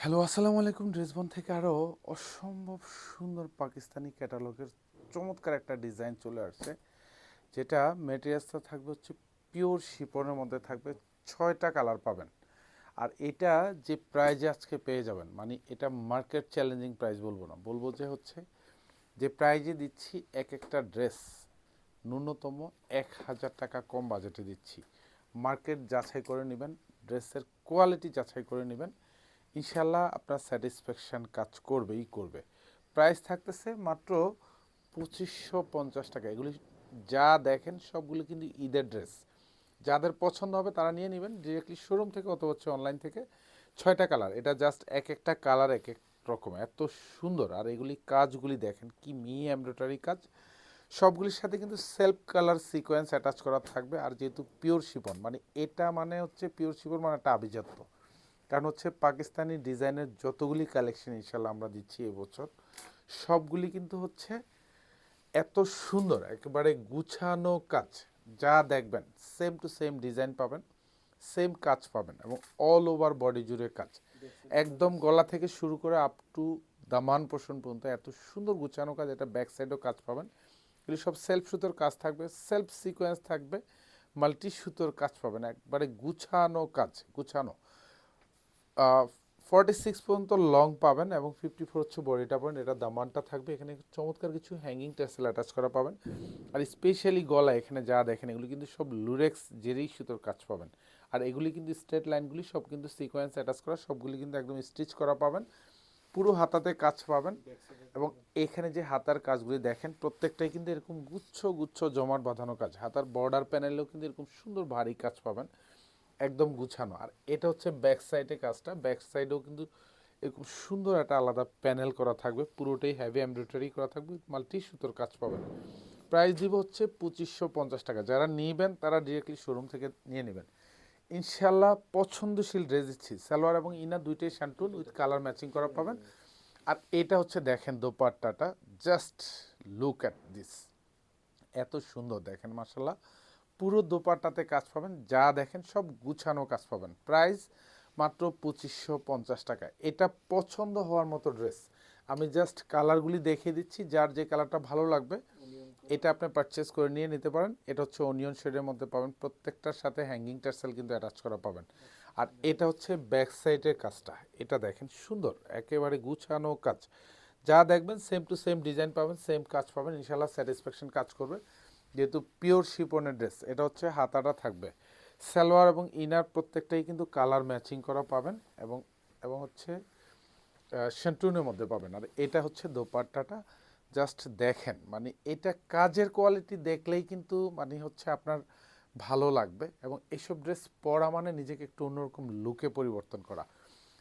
Hello, আসসালামু আলাইকুম। ড্রেসবন থেকে আরও অসম্ভব সুন্দর পাকিস্তানি ক্যাটালগের চমৎকার একটা ডিজাইন চলে আসছে, যেটা মেটেরিয়ালসটা থাকবে হচ্ছে পিওর শিপনের মধ্যে থাকবে। 6টা কালার পাবেন। আর এটা যে প্রাইজে আজকে পেয়ে যাবেন, মানে এটা মার্কেট চ্যালেঞ্জিং প্রাইস বলবো না, বলবো যে হচ্ছে যে প্রাইজে দিচ্ছি এক একটা ড্রেস ন্যূনতম 1000 টাকা কম বাজেটে দিচ্ছি। মার্কেট যাচাই করে নেবেন, ড্রেসের কোয়ালিটি যাচাই করে নেবেন, ইনশাল্লাহ আপনার স্যাটিসফ্যাকশান কাজ করবেই করবে। প্রাইস থাকতেছে মাত্র 2550 টাকা। এগুলি যা দেখেন সবগুলো কিন্তু ঈদের ড্রেস। যাদের পছন্দ হবে তারা নিয়ে নেবেন ডিরেক্টলি শোরুম থেকে অথবা হচ্ছে অনলাইন থেকে। 6টা কালার, এটা জাস্ট এক একটা কালার এক এক রকম, এত সুন্দর। আর এগুলি কাজগুলি দেখেন কি এমব্রয়ডারি কাজ, সবগুলির সাথে কিন্তু সেলফ কালার সিকোয়েন্স অ্যাটাচ করা থাকবে। আর যেহেতু পিওর শিপন, মানে এটা মানে হচ্ছে পিওর শিপন মানে একটা আভিজাত্য। কারণ হচ্ছে পাকিস্তানি ডিজাইনের যতগুলি কালেকশন ইনশাল্লাহ আমরা দিচ্ছি এবছর, সবগুলি কিন্তু হচ্ছে এত সুন্দর, একেবারে গুছানো কাজ। যা দেখবেন সেম টু সেম ডিজাইন পাবেন, সেম কাজ পাবেন, এবং অল ওভার বডি জুড়ে কাজ, একদম গলা থেকে শুরু করে আপ টু দামান পোর্শন পর্যন্ত এত সুন্দর গুছানো কাজ। এটা ব্যাক সাইডেও কাজ পাবেন। এগুলি সব সেলফ সুতোর কাজ থাকবে, সেলফ সিকোয়েন্স থাকবে, মাল্টি সুতোর কাজ পাবেন, একবারে গুছানো কাজ, গুছানো। 46 পর্যন্ত লং পাবেন এবং 54 হচ্ছে বডিটা পাবেন। এটা দামানটা থাকবে, এখানে চমৎকার কিছু হ্যাঙ্গিং টেসেল অ্যাটাচ করা পাবেন। আর স্পেশালি গলা এখানে যা দেখেন এগুলি কিন্তু সব লুরেক্স জেরি সুতোর কাজ পাবেন। আর এগুলি কিন্তু স্ট্রেট লাইনগুলি সব কিন্তু সিকোয়েন্স অ্যাটাচ করা, সবগুলি কিন্তু একদম স্টিচ করা পাবেন। পুরো হাতাতে কাজ পাবেন। এবং এখানে যে হাতার কাজগুলি দেখেন প্রত্যেকটাই কিন্তু এরকম গুচ্ছ গুচ্ছ জমাট বাঁধানো কাজ। হাতার বর্ডার প্যানেলেও কিন্তু এরকম সুন্দর ভারী কাজ পাবেন, একদম গুছানো। আর এটা হচ্ছে ব্যাক সাইডে কাজটা, ব্যাক সাইডেও কিন্তু এরকম সুন্দর একটা আলাদা প্যানেল করা থাকবে, পুরোটাই হ্যাভি এমব্রয়ডারি করা থাকবে, মাল্টি সুতোর কাজ পাবেন। প্রাইস দিব হচ্ছে 2550 টাকা। যারা নিবেন তারা ডিরেক্টলি শোরুম থেকে নিয়ে নেবেন। ইনশাল্লাহ পছন্দশীল ড্রেস দিচ্ছি। সালোয়ার এবং ইনার দুইটাই শ্যান্টুন উইথ কালার ম্যাচিং করা পাবেন। আর এটা হচ্ছে দেখেন দোপাট্টাটা, জাস্ট লুক অ্যাট দিস, এত সুন্দর দেখেন মাশাল্লাহ। পুরো দোপাট্টাতে কাজ পাবেন, যা দেখেন সব গুছানো কাজ পাবেন। প্রাইস মাত্র 2550 টাকা। এটা পছন্দ হওয়ার মতো ড্রেস। আমি জাস্ট কালারগুলি দেখিয়ে দিচ্ছি, যার যে কালারটা ভালো লাগবে এটা আপনি পারচেস করে নিয়ে নিতে পারেন। এটা হচ্ছে অনিয়ন শেডের মধ্যে পাবেন, প্রত্যেকটার সাথে হ্যাঙ্গিং টার্সেল কিন্তু অ্যাটাচ করা পাবেন। আর এটা হচ্ছে ব্যাক সাইডের কাজটা, এটা দেখেন সুন্দর, একেবারে গুছানো কাজ। যা দেখবেন সেম টু সেম ডিজাইন পাবেন, সেম কাজ পাবেন, ইনশাল্লাহ স্যাটিসফ্যাকশন কাজ করবে। যেহেতু পিওর শিপনের ড্রেস, এটা হচ্ছে হাতাটা থাকবে। সালোয়ার এবং ইনার প্রত্যেকটাই কিন্তু কালার ম্যাচিং করা পাবেন, এবং এবং হচ্ছে শ্যান্টুনের মধ্যে পাবেন। আর এটা হচ্ছে দোপাট্টাটা, জাস্ট দেখেন, মানে এটা কাজের কোয়ালিটি দেখলেই কিন্তু মানে হচ্ছে আপনার ভালো লাগবে। এবং এইসব ড্রেস পরা মানে নিজেকে একটু অন্যরকম লুকে পরিবর্তন করা।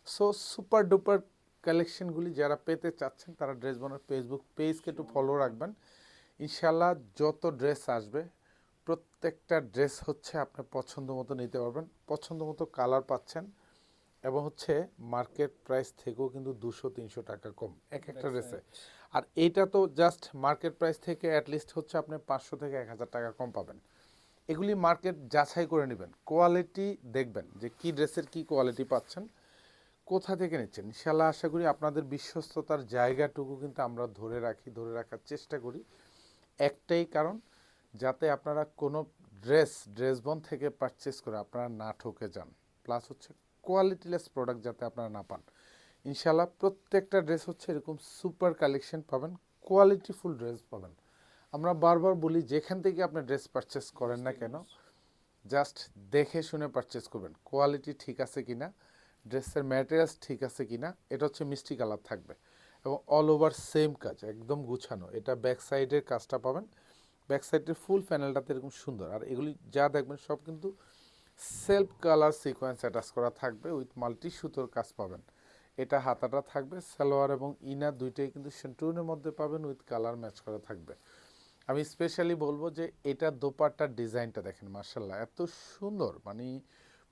সো সুপার ডুপার কালেকশনগুলি যারা পেতে চাচ্ছেন তারা ড্রেস বোনের ফেসবুক পেজকে একটু ফলো রাখবেন। ইনশাল্লাহ যত ড্রেস আসবে প্রত্যেকটা ড্রেস হচ্ছে আপনি পছন্দ মতো নিতে পারবেন, পছন্দ মতো কালার পাচ্ছেন, এবং হচ্ছে মার্কেট প্রাইস থেকেও কিন্তু 200-300 টাকা কম এক একটা ড্রেসে। আর এইটা তো জাস্ট মার্কেট প্রাইস থেকে অ্যাটলিস্ট হচ্ছে আপনি 500 থেকে 1000 টাকা কম পাবেন। এগুলি মার্কেট যাচাই করে নেবেন, কোয়ালিটি দেখবেন যে কি ড্রেসের কি কোয়ালিটি পাচ্ছেন, কোথা থেকে নিচ্ছেন। ইনশাল্লাহ আশা করি আপনাদের বিশ্বস্ততার জায়গাটুকু কিন্তু আমরা ধরে রাখি, ধরে রাখার চেষ্টা করি। একটাই কারণ, যাতে আপনারা কোনো ড্রেস বন থেকে পারচেস করে আপনারা না ঠকে যান, প্লাস হচ্ছে কোয়ালিটিলেস প্রোডাক্ট যাতে আপনারা না পান। ইনশাল্লাহ প্রত্যেকটা ড্রেস হচ্ছে এরকম সুপার কালেকশন পাবেন, কোয়ালিটিফুল ড্রেস পাবেন। আমরা বারবার বলি যেখান থেকে আপনি ড্রেস পারচেস করেন না কেন, জাস্ট দেখে শুনে পারচেস করবেন, কোয়ালিটি ঠিক আছে কিনা, ড্রেসের ম্যাটেরিয়ালস ঠিক আছে কিনা। এটা হচ্ছে মিষ্টি কালার থাকবে এবং অল ওভার সেম কাজ, একদম গুছানো। এটা ব্যাক সাইডের কাজটা পাবেন, ব্যাক সাইডের ফুল প্যানেলটাতে এরকম সুন্দর। আর এগুলি যা দেখবেন সব কিন্তু সেলফ কালার সিকোয়েন্স অ্যাটাচ করা থাকবে, উইথ মাল্টি সুতোর কাজ পাবেন। এটা হাতাটা থাকবে, সালোয়ার এবং ইনার দুইটাই কিন্তু সেন্টুনের মধ্যে পাবেন, উইথ কালার ম্যাচ করা থাকবে। আমি স্পেশালি বলবো যে এটা দোপাট্টার ডিজাইনটা দেখেন মার্শাল্লাহ, এত সুন্দর, মানে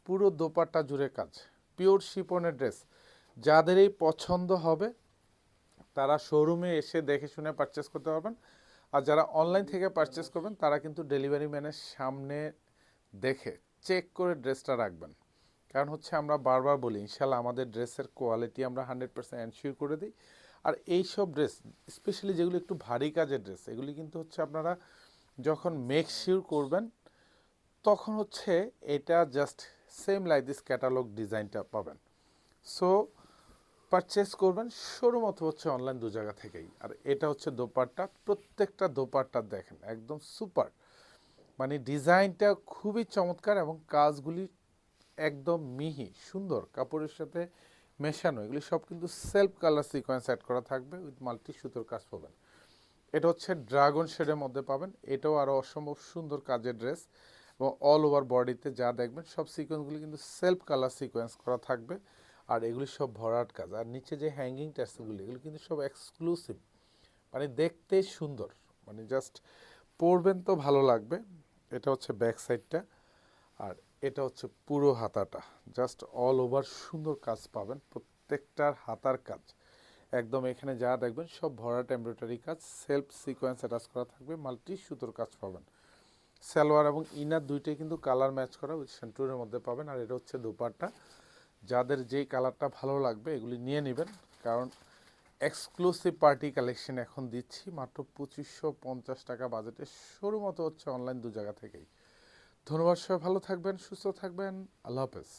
পুরো দোপাট্টা জুড়ে কাজ, পিওর শিপনের ড্রেস। যাদেরই পছন্দ হবে তারা শোরুমে এসে দেখে শুনে পারচেস করতে পারবেন। আর যারা অনলাইন থেকে পারচেস করবেন তারা কিন্তু ডেলিভারি ম্যানের সামনে দেখে চেক করে ড্রেসটা রাখবেন। কারণ হচ্ছে আমরা বারবার বলি ইনশাল্লাহ আমাদের ড্রেসের কোয়ালিটি আমরা 100% এনশিওর করে দিই। আর এই সব ড্রেস স্পেশালি যেগুলো একটু ভারী কাজের ড্রেস এগুলি কিন্তু হচ্ছে আপনারা যখন মেক শিওর করবেন তখন হচ্ছে এটা just same like this catalogue ডিজাইনটা পাবেন। সো পারচেস করবেন শোরুম অথবা হচ্ছে অনলাইন দু জায়গা থেকেই। আর এটা হচ্ছে দোপাট্টা, প্রত্যেকটা দোপাট্টা দেখেন একদম সুপার, মানে ডিজাইনটা খুবই চমৎকার এবং কাজগুলি একদম মিহি সুন্দর কাপড়ের সাথে মেশানো, এগুলি সব কিন্তু সেলফ কালার সিকোয়েন্স অ্যাড করা থাকবে উইথ মাল্টি সুতোর কাজ পাবেন। এটা হচ্ছে ড্রাগন শেডের মধ্যে পাবেন, এটাও আরও অসম্ভব সুন্দর কাজের ড্রেস এবং অল ওভার বডিতে যা দেখবেন সব সিকোয়েন্সগুলি কিন্তু সেলফ কালার সিকোয়েন্স করা থাকবে। আর এগুলি সব ভরাট কাজ, আর নিচে যে হ্যাঙ্গিং ট্যাসেলগুলি এগুলো কিন্তু সব এক্সক্লুসিভ, মানে দেখতে সুন্দর, মানে জাস্ট পরবেন তো ভালো লাগবে। এটা হচ্ছে ব্যাক সাইডটা, আর এটা হচ্ছে পুরো হাতাটা জাস্ট অল ওভার সুন্দর কাজ পাবেন, প্রত্যেকটার হাতার কাজ একদম এখানে যা দেখবেন সব ভরাট এমব্রয়ডারি কাজ, সেলফ সিকোয়েন্স অ্যাটাচ করা থাকবে, মাল্টি সুতোর কাজ পাবেন। সালোয়ার এবং ইনার দুইটাই কিন্তু কালার ম্যাচ করা উইথ সেন্টুরের মধ্যে পাবেন। আর এটা হচ্ছে দোপাট্টা, যাদের যেই কালারটা ভালো লাগবে এগুলি নিয়ে নেবেন, কারণ এক্সক্লুসিভ পার্টি কালেকশন এখন দিচ্ছি মাত্র 2550 টাকা বাজেটে, শোরুম মতো হচ্ছে অনলাইন দু জায়গা থেকেই। ধন্যবাদ, সবাই ভালো থাকবেন, সুস্থ থাকবেন, আল্লাহ হাফেজ।